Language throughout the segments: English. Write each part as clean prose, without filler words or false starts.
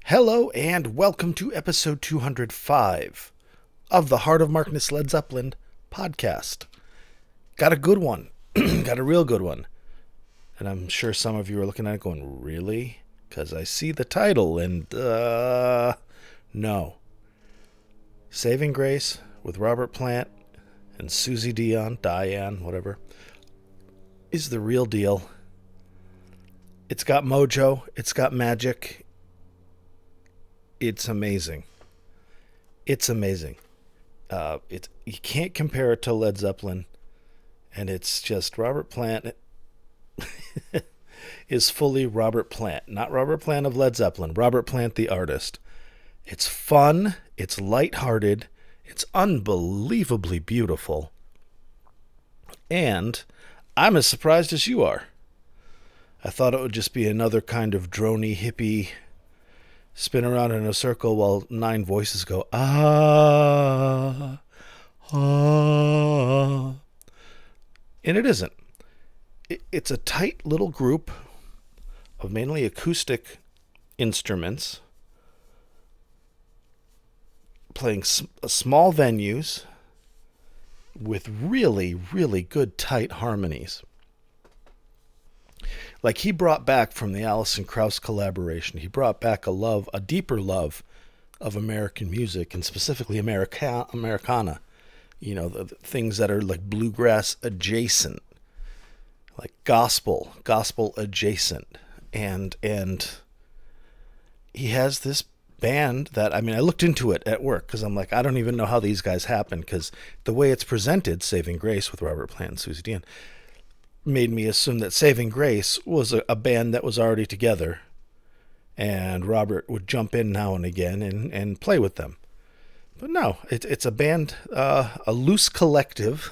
Hello and welcome to episode 205 of the Heart of Markness Led Zeppelin podcast. Got a good one. Got a real good one. And I'm sure some of you are looking at it going, really? Because I see the title and, no. Saving Grace with Robert Plant and Suzi Dian, whatever, is the real deal. It's got mojo. It's got magic. It's amazing. It's amazing. You can't compare it to Led Zeppelin, and it's just Robert Plant is fully Robert Plant, not Robert Plant of Led Zeppelin. Robert Plant, the artist. It's fun. It's lighthearted. It's unbelievably beautiful, and I'm as surprised as you are. I thought it would just be another kind of droney hippie spin around in a circle while 9 voices go, ah, ah. And it isn't. It's a tight little group of mainly acoustic instruments playing small venues with really, really good tight harmonies. Like he brought back from the Alison Krauss collaboration, he brought back a deeper love of American music, and specifically Americana. You know, the things that are like bluegrass adjacent, like gospel adjacent. And he has this band that, I looked into it at work because I'm like, I don't even know how these guys happen, because the way it's presented, Saving Grace with Robert Plant and Suzi Dian, made me assume that Saving Grace was a band that was already together, and Robert would jump in now and again and play with them. But no, it's a band, a loose collective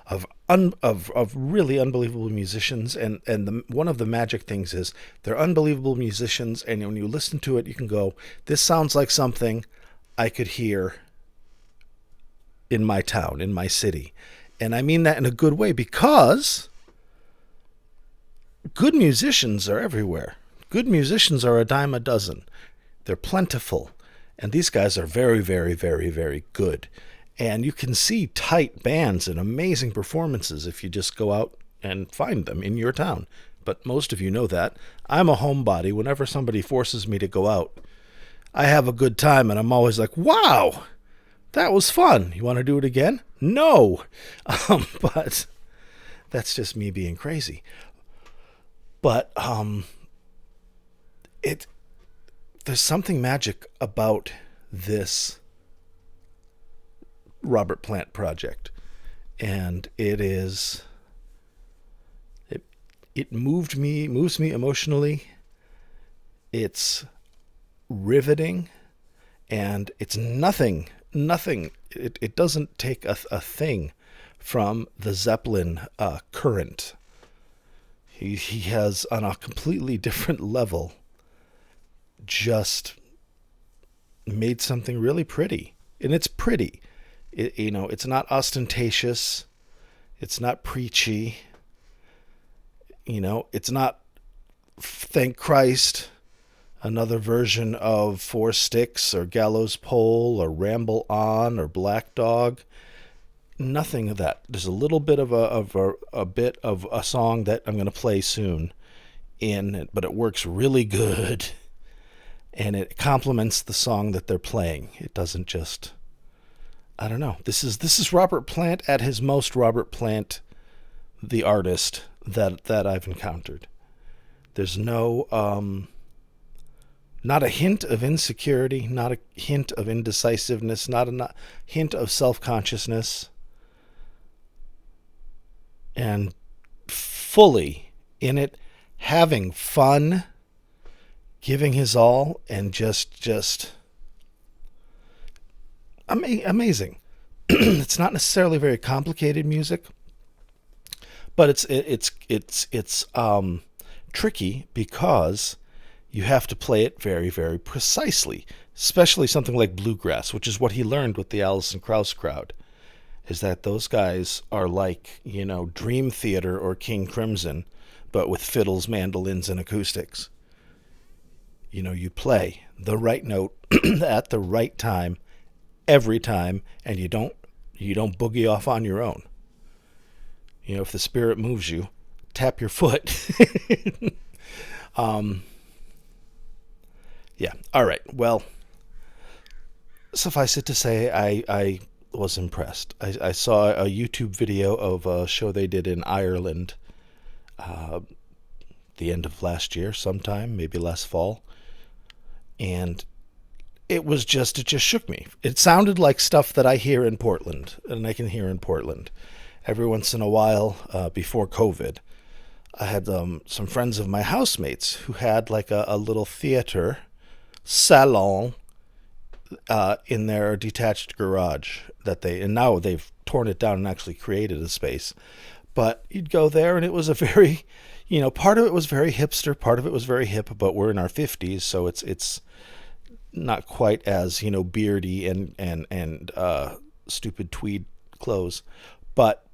of really unbelievable musicians, and one of the magic things is they're unbelievable musicians, and when you listen to it, you can go, this sounds like something I could hear in my town, in my city. And I mean that in a good way, because good musicians are everywhere. Good musicians are a dime a dozen. They're plentiful. And these guys are very, very, very, very good. And you can see tight bands and amazing performances if you just go out and find them in your town. But most of you know that. I'm a homebody. Whenever somebody forces me to go out, I have a good time, and I'm always like, wow, that was fun. You want to do it again? No. But that's just me being crazy. But there's something magic about this Robert Plant project, and it moves me emotionally. It's riveting, and it's nothing. It doesn't take a thing from the Zeppelin current. He has, on a completely different level, just made something really pretty. And it's pretty. It's not ostentatious. It's not preachy. It's not, thank Christ, another version of Four Sticks or Gallows Pole or Ramble On or Black Dog. Nothing of that. There's a little bit of a bit of a song that I'm going to play soon in it, but it works really good, and it complements the song that they're playing. It doesn't just, I don't know. This is Robert Plant at his most Robert Plant, the artist that I've encountered. There's no not a hint of insecurity, not a hint of indecisiveness, not a hint of self-consciousness. And fully in it, having fun, giving his all, and just amazing. It's not necessarily very complicated music, but it's tricky because you have to play it very, very precisely, especially something like bluegrass, which is what he learned with the Alison Krauss crowd. Is that those guys are like, Dream Theater or King Crimson, but with fiddles, mandolins, and acoustics. You play the right note at the right time every time, and you don't boogie off on your own. If the spirit moves you, tap your foot. Yeah. All right. Well, suffice it to say, I was impressed. I saw a YouTube video of a show they did in Ireland the end of last year sometime, maybe last fall. And it just shook me. It sounded like stuff that I hear in Portland, and I can hear in Portland. Every once in a while, before COVID, I had some friends of my housemates who had like a little theater salon in their detached garage and now they've torn it down and actually created a space. But you'd go there, and it was a very, part of it was very hipster, part of it was very hip, but we're in our 50s, so it's not quite as, beardy and stupid tweed clothes. But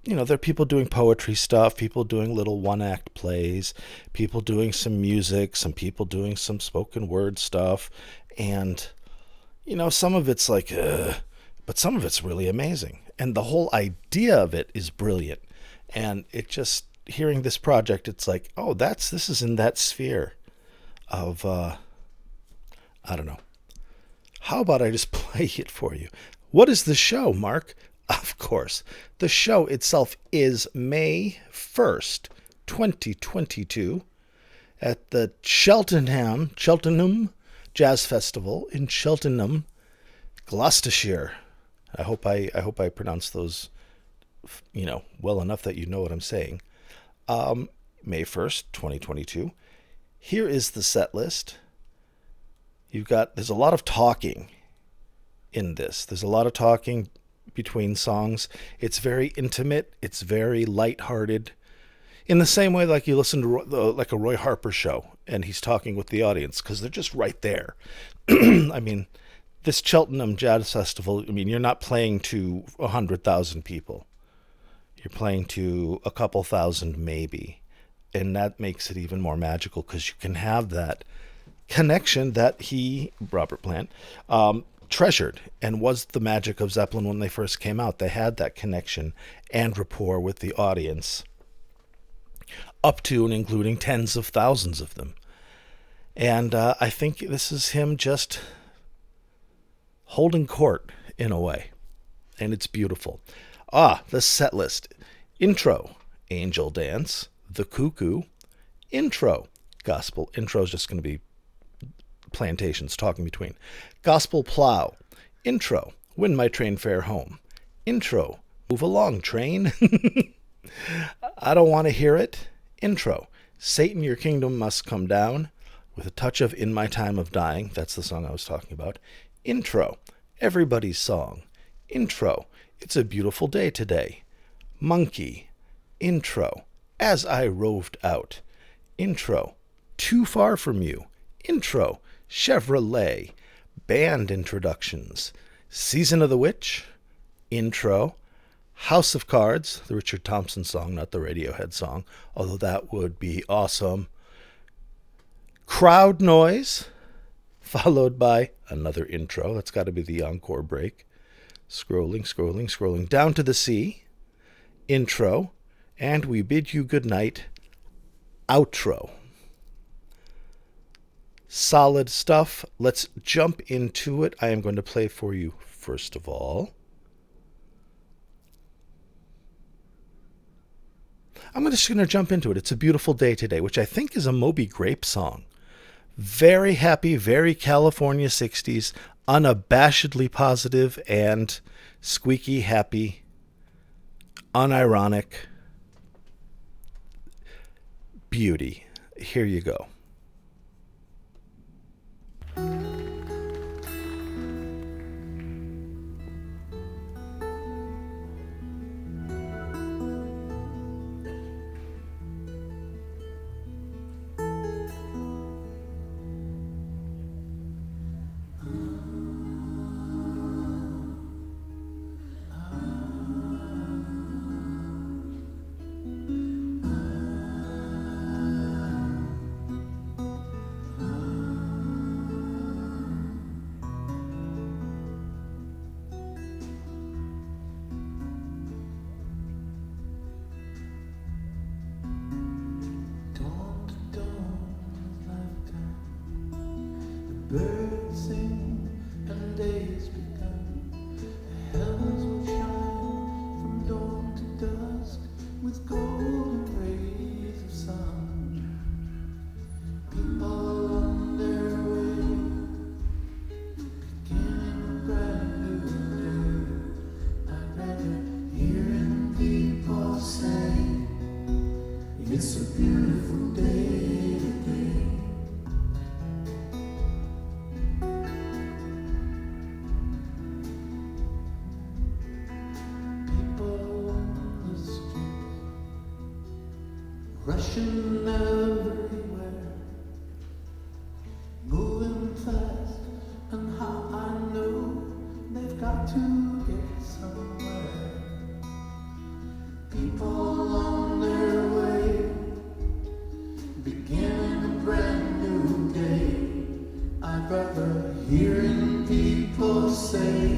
there are people doing poetry stuff, people doing little one-act plays, people doing some music, some people doing some spoken word stuff. And, some of it's like, but some of it's really amazing. And the whole idea of it is brilliant. And hearing this project, it's like, oh, this is in that sphere of, I don't know. How about I just play it for you? What is the show, Mark? Of course, the show itself is May 1st, 2022, at the Cheltenham Jazz Festival in Cheltenham, Gloucestershire. I hope I pronounced those, well enough that you know what I'm saying. May 1st, 2022. Here is the set list. There's a lot of talking in this. There's a lot of talking between songs. It's very intimate. It's very lighthearted. In the same way like you listen to like a Roy Harper show and he's talking with the audience because they're just right there. I mean, this Cheltenham Jazz Festival, you're not playing to 100,000 people. You're playing to a couple thousand maybe. And that makes it even more magical because you can have that connection that Robert Plant, treasured and was the magic of Zeppelin when they first came out. They had that connection and rapport with the audience, up to and including tens of thousands of them. And I think this is him just holding court in a way. And it's beautiful. The set list. Intro, Angel Dance, The Cuckoo. Intro, Gospel. Intro is just going to be Plantations talking between. Gospel Plow. Intro, When My Train Fare Home. Intro, Move Along Train. I Don't Want to Hear It. Intro, Satan Your Kingdom Must Come Down, with a touch of In My Time of Dying. That's the song I was talking about. Intro, Everybody's Song. Intro, It's a Beautiful Day Today. Monkey. Intro, As I Roved Out. Intro, Too Far From You. Intro, Chevrolet. Band introductions. Season of the Witch. Intro, House of Cards, the Richard Thompson song, not the Radiohead song, although that would be awesome. Crowd Noise, followed by another intro. That's got to be the encore break. Scrolling. Down to the Sea. Intro. And We Bid You Goodnight. Outro. Solid stuff. Let's jump into it. I am going to play for you first of all. I'm just going to jump into it. It's a Beautiful Day Today, which I think is a Moby Grape song. Very happy, very California 60s, unabashedly positive and squeaky happy, unironic beauty. Here you go. birds sing and days begun. The heavens will shine from dawn to dusk with golden rays of sun. People on their way, beginning a brand new day. I'd rather hearing people say, it's a beautiful day today. People on the street, rushing everywhere, moving fast, and how I know they've got to get somewhere. People on their way, beginning a brand new day. I'd rather hearing people say,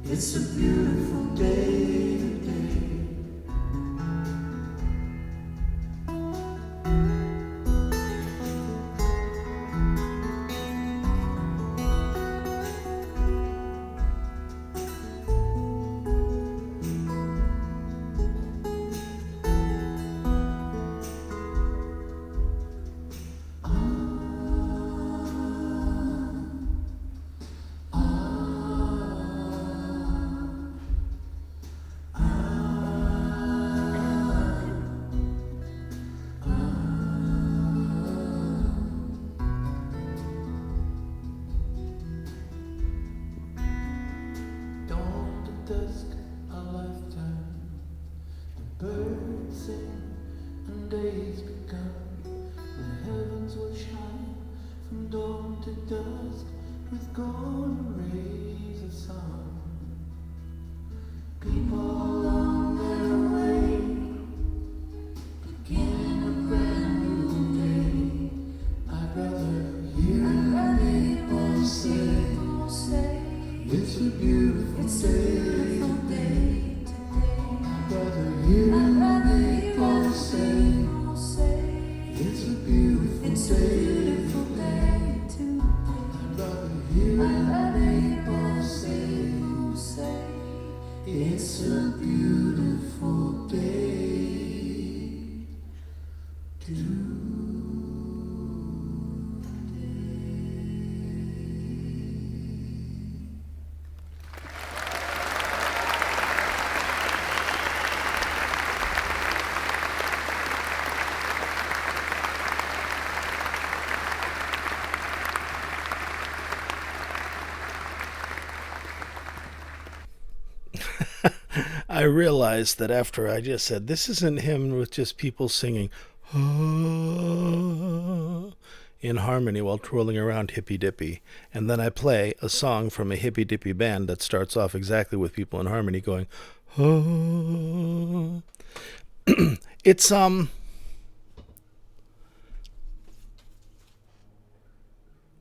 it's a beautiful day today. Dawn to dusk, a lifetime. The birds sing and days begun. The heavens will shine from dawn to dusk with golden rays of sun. People on their way, beginning a brand new day. I'd rather hear people say, it's a beautiful day today. I'd rather hear people say, it's a beautiful day today. I'd rather hear people say, it's a beautiful day today. I realized that after I just said, this isn't him with just people singing "Ah," in harmony while twirling around hippy dippy. And then I play a song from a hippy dippy band that starts off exactly with people in harmony going, "Ah." It's,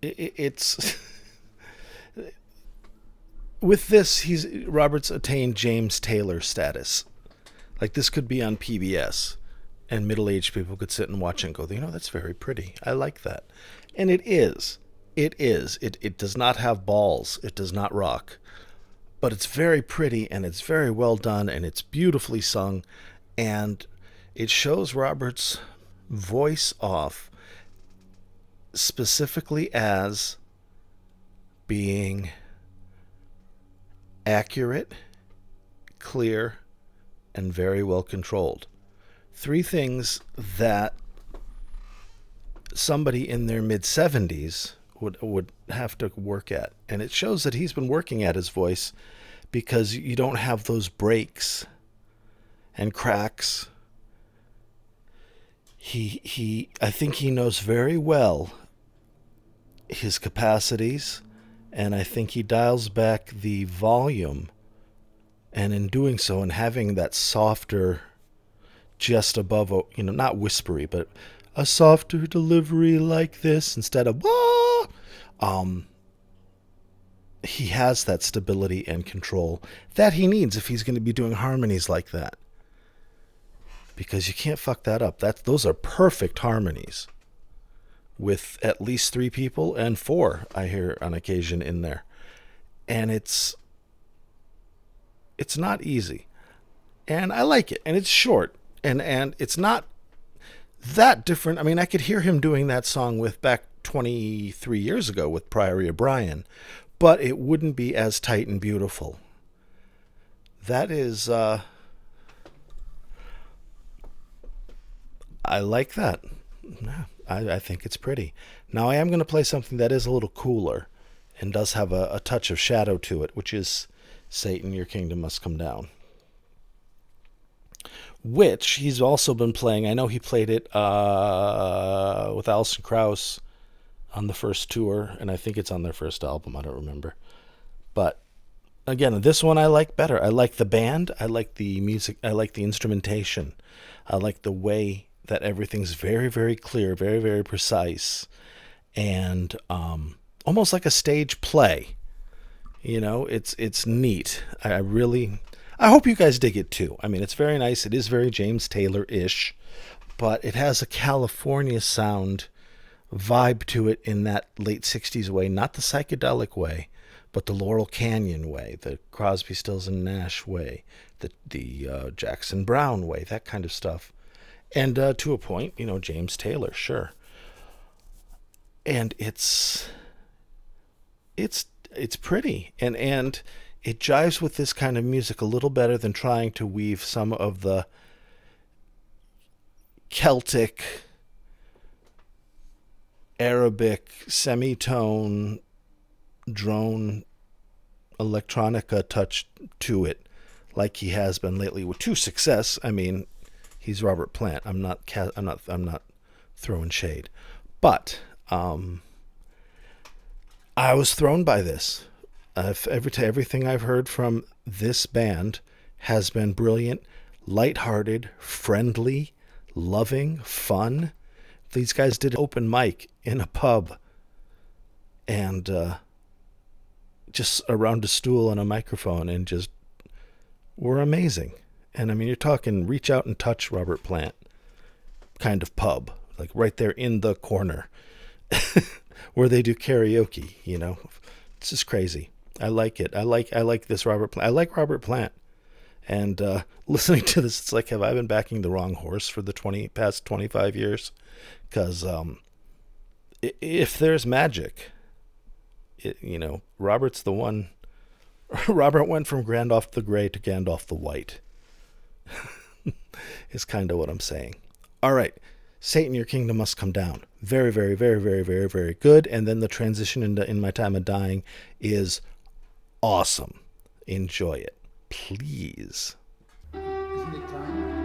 it's, with this, Robert's attained James Taylor status. Like, this could be on PBS, and middle-aged people could sit and watch and go, that's very pretty. I like that. And it is. It is. It does not have balls. It does not rock. But it's very pretty, and it's very well done, and it's beautifully sung, and it shows Robert's voice off specifically as being accurate, clear, and very well controlled. Three things that somebody in their mid-70s would have to work at. And it shows that he's been working at his voice, because you don't have those breaks and cracks. I think he knows very well his capacities, and I think he dials back the volume, and in doing so and having that softer, just above, not whispery, but a softer delivery like this instead of wah, he has that stability and control that he needs if he's going to be doing harmonies like that. Because you can't fuck that up. Those are perfect harmonies. with at least three people, and four I hear on occasion in there. And it's not easy. And I like it. And it's short. And it's not that different. I mean, I could hear him doing that song with back 23 years ago with Priory O'Brien, but it wouldn't be as tight and beautiful. That is, I like that. Yeah, I think it's pretty. Now, I am going to play something that is a little cooler and does have a touch of shadow to it, which is Satan, Your Kingdom Must Come Down. Which he's also been playing. I know he played it with Alison Krauss on the first tour, and I think it's on their first album. I don't remember. But again, this one I like better. I like the band. I like the music. I like the instrumentation. I like the way that everything's very, very clear, very, very precise, and almost like a stage play. You know, it's neat. I really, I hope you guys dig it too. I mean, it's very nice. It is very James Taylor-ish, but it has a California sound vibe to it in that late 60s way, not the psychedelic way, but the Laurel Canyon way, the Crosby, Stills and Nash way, the Jackson Browne way, that kind of stuff. And to a point, you know, James Taylor, sure. And it's pretty, and it jives with this kind of music a little better than trying to weave some of the Celtic, Arabic, semitone, drone, electronica touch to it, like he has been lately with to success. I mean, he's Robert Plant. I'm not throwing shade, but I was thrown by this. Everything I've heard from this band has been brilliant, lighthearted, friendly, loving, fun. These guys did an open mic in a pub and just around a stool and a microphone and just were amazing. And I mean, you're talking reach out and touch Robert Plant kind of pub, like right there in the corner where they do karaoke, you know. It's just crazy. I like it. I like this Robert Plant. I like Robert Plant. And listening to this, it's like, have I been backing the wrong horse for the past 25 years? Because if there's magic, you know, Robert's the one. Robert went from Gandalf the Grey to Gandalf the White. Is kind of what I'm saying. All right. Satan, Your Kingdom Must Come Down. Very, very, very, very, very, very good. And then the transition into In My Time of Dying is awesome. Enjoy it, please. Isn't it time?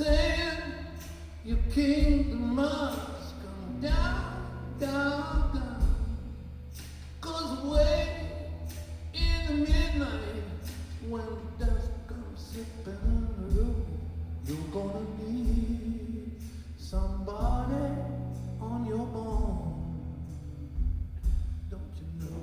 saying your kingdom must come down, down, down. 'Cause way in the midnight, when dusk comes slipping through, you're gonna need somebody on your bone. Don't you know?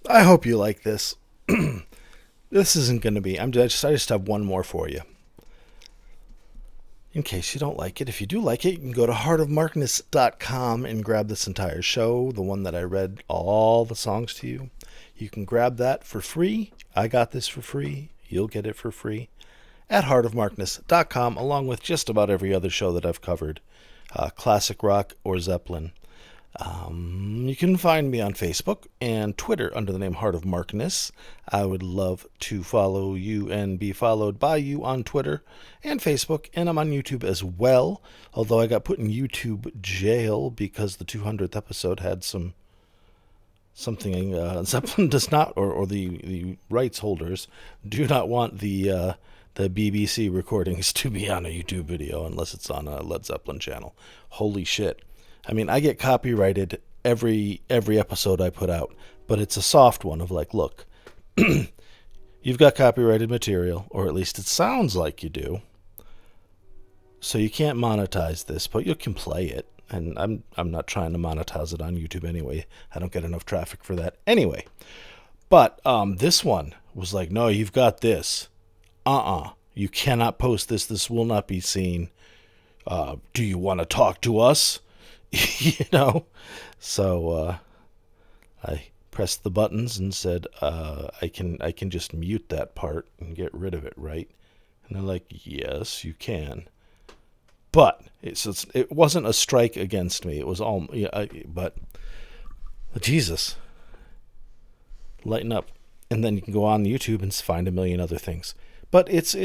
I hope you like this. This isn't going to be. I just have one more for you. in case you don't like it. If you do like it, you can go to heartofmarkness.com and grab this entire show, the one that I read all the songs to you. You can grab that for free. I got this for free. You'll get it for free at heartofmarkness.com, along with just about every other show that I've covered, classic rock or Zeppelin. You can find me on Facebook and Twitter under the name Heart of Markness. I would love to follow you and be followed by you on Twitter and Facebook, and I'm on YouTube as well, although I got put in YouTube jail because the 200th episode had something Zeppelin does not, or the rights holders do not want the BBC recordings to be on a YouTube video unless it's on a Led Zeppelin channel. Holy shit. I mean, I get copyrighted every episode I put out, but it's a soft one of like, look, you've got copyrighted material, or at least it sounds like you do, so you can't monetize this, but you can play it. And I'm not trying to monetize it on YouTube anyway. I don't get enough traffic for that anyway. But this one was like, no, you've got this. You cannot post this. This will not be seen. Do you want to talk to us? So I pressed the buttons and said, I can just mute that part and get rid of it, right? And they're like, yes, you can. But it wasn't a strike against me. It was all, but Jesus, lighten up. And then you can go on YouTube and find a million other things. But it's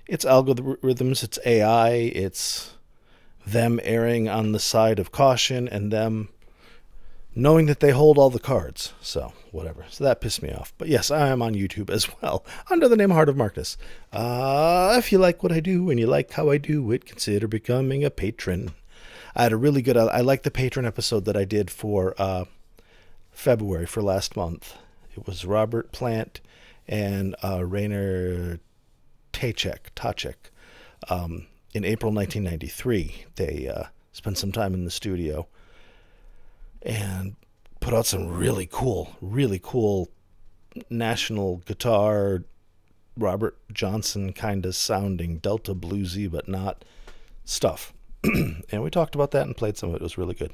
algorithms, it's AI, it's them erring on the side of caution and them knowing that they hold all the cards. So, whatever. So that pissed me off. But yes, I am on YouTube as well, under the name Heart of Markness. If you like what I do and you like how I do it, consider becoming a patron. I had a really good, I like the patron episode that I did for February, for last month. It was Robert Plant and Rainer Tacek. In April 1993, they spent some time in the studio and put out some really cool national guitar, Robert Johnson kind of sounding, Delta bluesy, but not stuff. And we talked about that and played some of it. It was really good.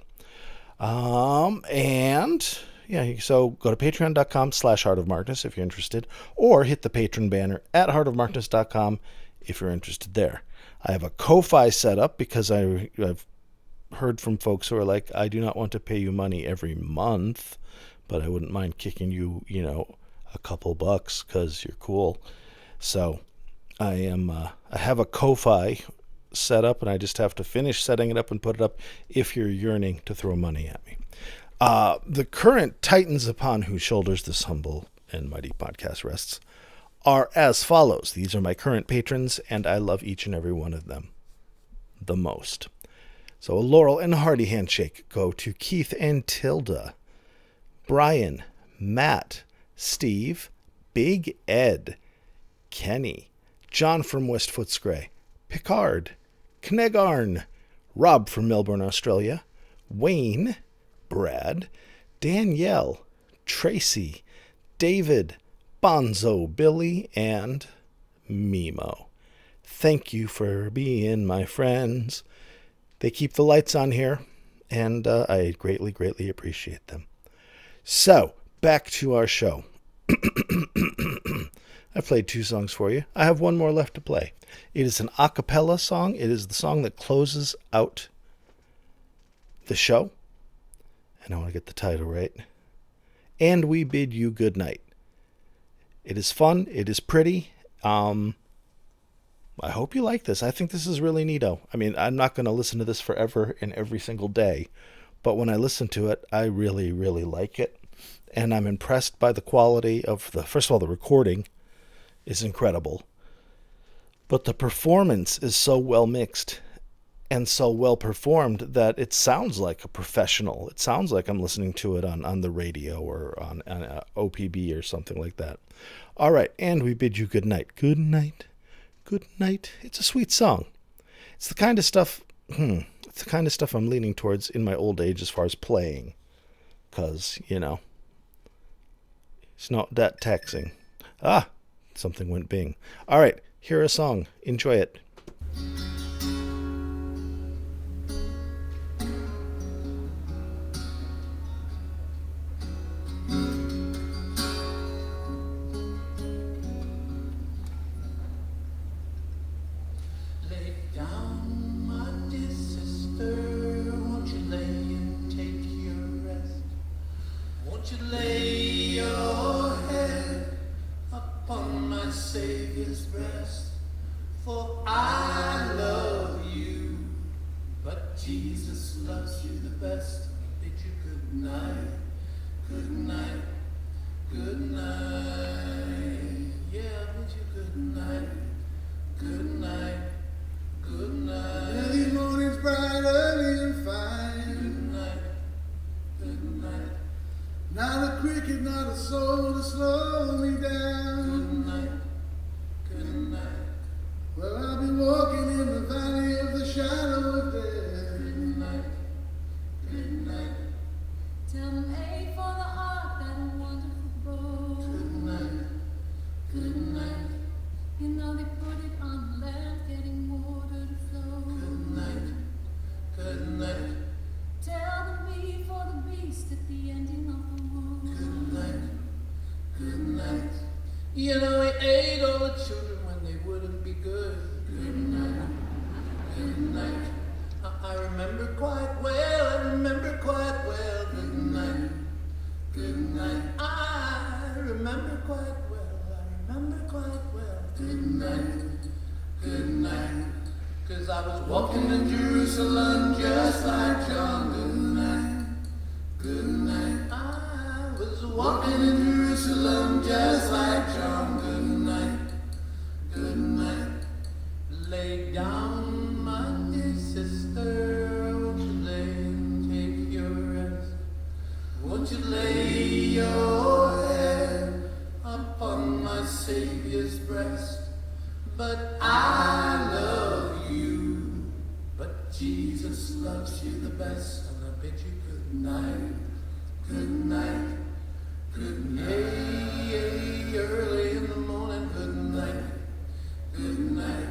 And yeah, so go to patreon.com/heartofmarkness if you're interested, or hit the patron banner at heartofmarkness.com if you're interested there. I have a Ko-Fi set up because I've heard from folks who are like, I do not want to pay you money every month, but I wouldn't mind kicking you, a couple bucks because you're cool. So I have a Ko-Fi set up, and I just have to finish setting it up and put it up if you're yearning to throw money at me. The current titans upon whose shoulders this humble and mighty podcast rests are as follows. These are my current patrons, and I love each and every one of them the most. So a Laurel and hearty handshake go to Keith and Tilda, Brian, Matt, Steve, Big Ed, Kenny, John from West Footscray, Picard, Knegarn, Rob from Melbourne, Australia, Wayne, Brad, Danielle, Tracy, David, Bonzo Billy, and Mimo. Thank you for being my friends. They keep the lights on here, and I greatly appreciate them. So, back to our show. I've played 2 songs for you. I have one more left to play. It is an a cappella song. It is the song that closes out the show. And I want to get the title right. And We Bid You Goodnight. It is fun. It is pretty. I hope you like this. I think this is really neato. I mean, I'm not going to listen to this forever and every single day. But when I listen to it, I really like it. And I'm impressed by the quality of first of all, the recording is incredible. But the performance is so well mixed and so well performed that it sounds like a professional. It sounds like I'm listening to it on the radio or on OPB or something like that. All right, and We Bid You Goodnight. Good night. Good night. It's a sweet song. It's the kind of stuff I'm leaning towards in my old age as far as playing. Because, it's not that taxing. Something went bing. All right, hear a song. Enjoy it. Lay down, my dear sister, won't you lay and take your rest? Won't you lay your head upon my Savior's breast? For I love you, but Jesus loves you the best. I bid you good night, good night, good night. Yeah, I bid you good night, good night, good night. Yeah, these mornings bright, early and fine. Good night, good night, Not a cricket, not a soul to slow me down. good night, good night. Well, I'll be walking in the valley of the shadow of death. Good night, good night, Tell them A for the heart, that wonderful bow. good night, good night, You know they put it on land, getting water to flow. good night, good night, Tell them B for the beast at the ending of the wood. good night, good night. You know he ate all the children when they wouldn't be good. Good night, good night. I remember quite well, I remember quite well. Good night, good night. I remember quite well, I remember quite well. Good night, good night. 'Cause I was walking to Jerusalem just like John. Good night, good night. I was walking in Jerusalem just like John. Good night, good night. Lay down, my dear sister. Won't you lay and take your rest? Won't you lay your head upon my Savior's breast? But I love you, but Jesus loves you the best. And I bid you good night, good night, good night. Early in the morning, good night, good night,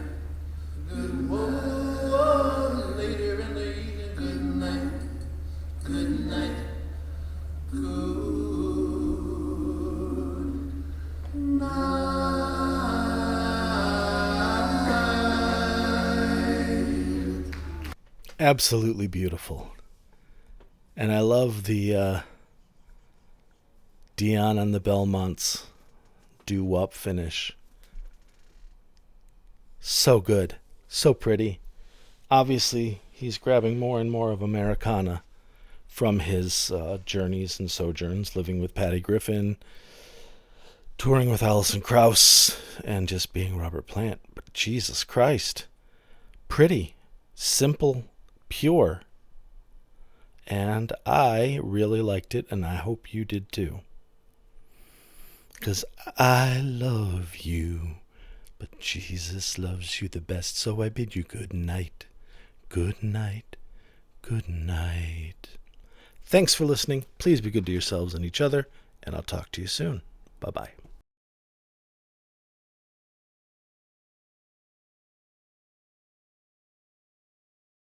good whoa, later in the evening, good night, good night, good night. Absolutely beautiful. And I love the Dion and the Belmonts doo-wop finish. So good. So pretty. Obviously, he's grabbing more and more of Americana from his journeys and sojourns, living with Patty Griffin, touring with Alison Krauss, and just being Robert Plant. But Jesus Christ. Pretty. Simple. Pure. And I really liked it, and I hope you did too. Because I love you, but Jesus loves you the best, so I bid you good night. Good night. Good night. Thanks for listening. Please be good to yourselves and each other, and I'll talk to you soon. Bye-bye.